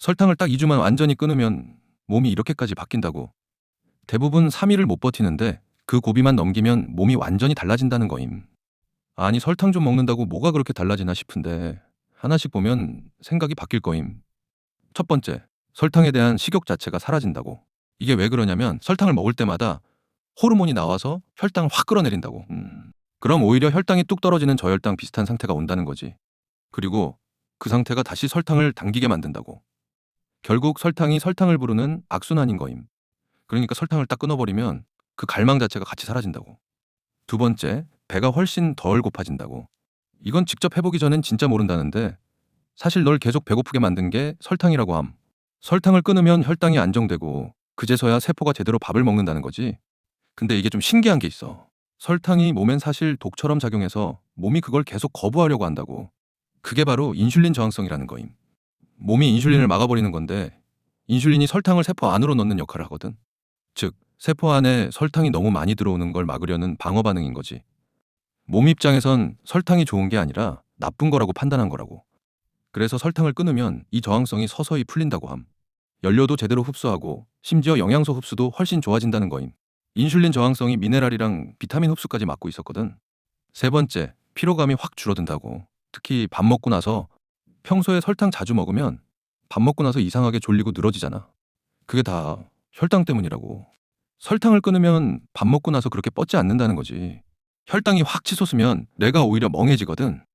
설탕을 딱 2주만 완전히 끊으면 몸이 이렇게까지 바뀐다고. 대부분 3일을 못 버티는데 그 고비만 넘기면 몸이 완전히 달라진다는 거임. 아니 설탕 좀 먹는다고 뭐가 그렇게 달라지나 싶은데 하나씩 보면 생각이 바뀔 거임. 첫 번째, 설탕에 대한 식욕 자체가 사라진다고. 이게 왜 그러냐면 설탕을 먹을 때마다 호르몬이 나와서 혈당을 확 끌어내린다고. 그럼 오히려 혈당이 뚝 떨어지는 저혈당 비슷한 상태가 온다는 거지. 그리고 그 상태가 다시 설탕을 당기게 만든다고. 결국 설탕이 설탕을 부르는 악순환인 거임. 그러니까 설탕을 딱 끊어버리면 그 갈망 자체가 같이 사라진다고. 두 번째, 배가 훨씬 덜 고파진다고. 이건 직접 해보기 전엔 진짜 모른다는데 사실 널 계속 배고프게 만든 게 설탕이라고 함. 설탕을 끊으면 혈당이 안정되고 그제서야 세포가 제대로 밥을 먹는다는 거지. 근데 이게 좀 신기한 게 있어. 설탕이 몸엔 사실 독처럼 작용해서 몸이 그걸 계속 거부하려고 한다고. 그게 바로 인슐린 저항성이라는 거임. 몸이 인슐린을 막아버리는 건데 인슐린이 설탕을 세포 안으로 넣는 역할을 하거든. 즉, 세포 안에 설탕이 너무 많이 들어오는 걸 막으려는 방어 반응인 거지. 몸 입장에선 설탕이 좋은 게 아니라 나쁜 거라고 판단한 거라고. 그래서 설탕을 끊으면 이 저항성이 서서히 풀린다고 함. 연료도 제대로 흡수하고 심지어 영양소 흡수도 훨씬 좋아진다는 거임. 인슐린 저항성이 미네랄이랑 비타민 흡수까지 맡고 있었거든. 세 번째, 피로감이 확 줄어든다고. 특히 밥 먹고 나서 평소에 설탕 자주 먹으면 밥 먹고 나서 이상하게 졸리고 늘어지잖아. 그게 다 혈당 때문이라고. 설탕을 끊으면 밥 먹고 나서 그렇게 뻗지 않는다는 거지. 혈당이 확 치솟으면 뇌가 오히려 멍해지거든.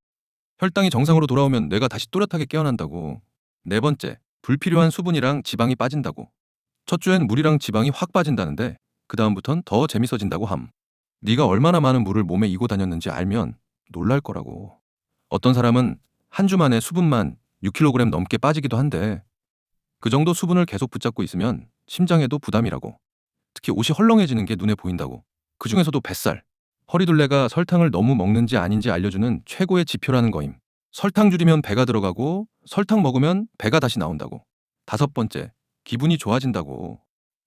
혈당이 정상으로 돌아오면 뇌가 다시 또렷하게 깨어난다고. 네 번째, 불필요한 수분이랑 지방이 빠진다고. 첫 주엔 물이랑 지방이 확 빠진다는데 그 다음부턴 더 재밌어진다고 함. 네가 얼마나 많은 물을 몸에 이고 다녔는지 알면 놀랄 거라고. 어떤 사람은 한 주 만에 수분만 6kg 넘게 빠지기도 한데 그 정도 수분을 계속 붙잡고 있으면 심장에도 부담이라고. 특히 옷이 헐렁해지는 게 눈에 보인다고. 그 중에서도 뱃살, 허리둘레가 설탕을 너무 먹는지 아닌지 알려주는 최고의 지표라는 거임. 설탕 줄이면 배가 들어가고 설탕 먹으면 배가 다시 나온다고. 다섯 번째, 기분이 좋아진다고.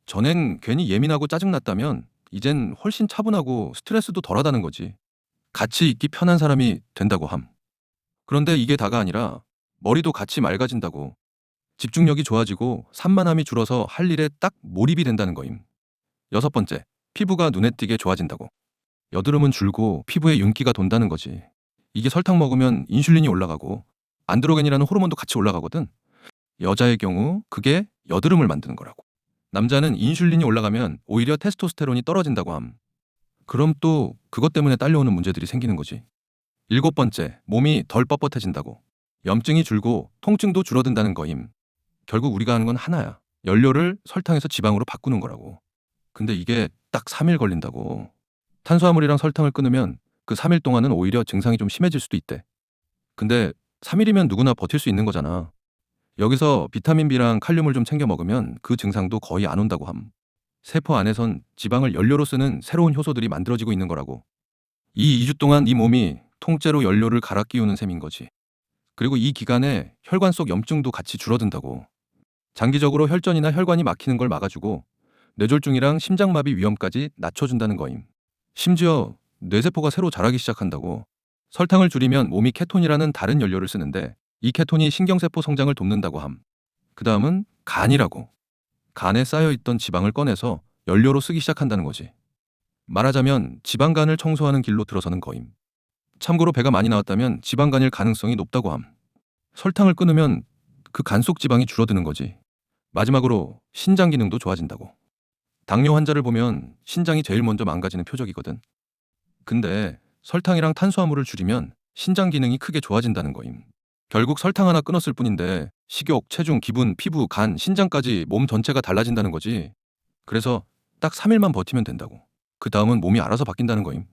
전엔 괜히 예민하고 짜증났다면 이젠 훨씬 차분하고 스트레스도 덜하다는 거지. 같이 있기 편한 사람이 된다고 함. 그런데 이게 다가 아니라 머리도 같이 맑아진다고. 집중력이 좋아지고 산만함이 줄어서 할 일에 딱 몰입이 된다는 거임. 여섯 번째, 피부가 눈에 띄게 좋아진다고. 여드름은 줄고 피부에 윤기가 돈다는 거지. 이게 설탕 먹으면 인슐린이 올라가고 안드로겐이라는 호르몬도 같이 올라가거든. 여자의 경우 그게 여드름을 만드는 거라고. 남자는 인슐린이 올라가면 오히려 테스토스테론이 떨어진다고 함. 그럼 또 그것 때문에 딸려오는 문제들이 생기는 거지. 일곱 번째, 몸이 덜 뻣뻣해진다고. 염증이 줄고 통증도 줄어든다는 거임. 결국 우리가 하는 건 하나야. 연료를 설탕에서 지방으로 바꾸는 거라고. 근데 이게 딱 3일 걸린다고. 탄수화물이랑 설탕을 끊으면 그 3일 동안은 오히려 증상이 좀 심해질 수도 있대. 근데 3일이면 누구나 버틸 수 있는 거잖아. 여기서 비타민 B랑 칼륨을 좀 챙겨 먹으면 그 증상도 거의 안 온다고 함. 세포 안에선 지방을 연료로 쓰는 새로운 효소들이 만들어지고 있는 거라고. 이 2주 동안 네 몸이 통째로 연료를 갈아 끼우는 셈인 거지. 그리고 이 기간에 혈관 속 염증도 같이 줄어든다고. 장기적으로 혈전이나 혈관이 막히는 걸 막아주고 뇌졸중이랑 심장마비 위험까지 낮춰준다는 거임. 심지어 뇌세포가 새로 자라기 시작한다고. 설탕을 줄이면 몸이 케톤이라는 다른 연료를 쓰는데 이 케톤이 신경세포 성장을 돕는다고 함. 그 다음은 간이라고. 간에 쌓여있던 지방을 꺼내서 연료로 쓰기 시작한다는 거지. 말하자면 지방간을 청소하는 길로 들어서는 거임. 참고로 배가 많이 나왔다면 지방간일 가능성이 높다고 함. 설탕을 끊으면 그 간 속 지방이 줄어드는 거지. 마지막으로 신장 기능도 좋아진다고. 당뇨 환자를 보면 신장이 제일 먼저 망가지는 표적이거든. 근데 설탕이랑 탄수화물을 줄이면 신장 기능이 크게 좋아진다는 거임. 결국 설탕 하나 끊었을 뿐인데 식욕, 체중, 기분, 피부, 간, 신장까지 몸 전체가 달라진다는 거지. 그래서 딱 3일만 버티면 된다고. 그 다음은 몸이 알아서 바뀐다는 거임.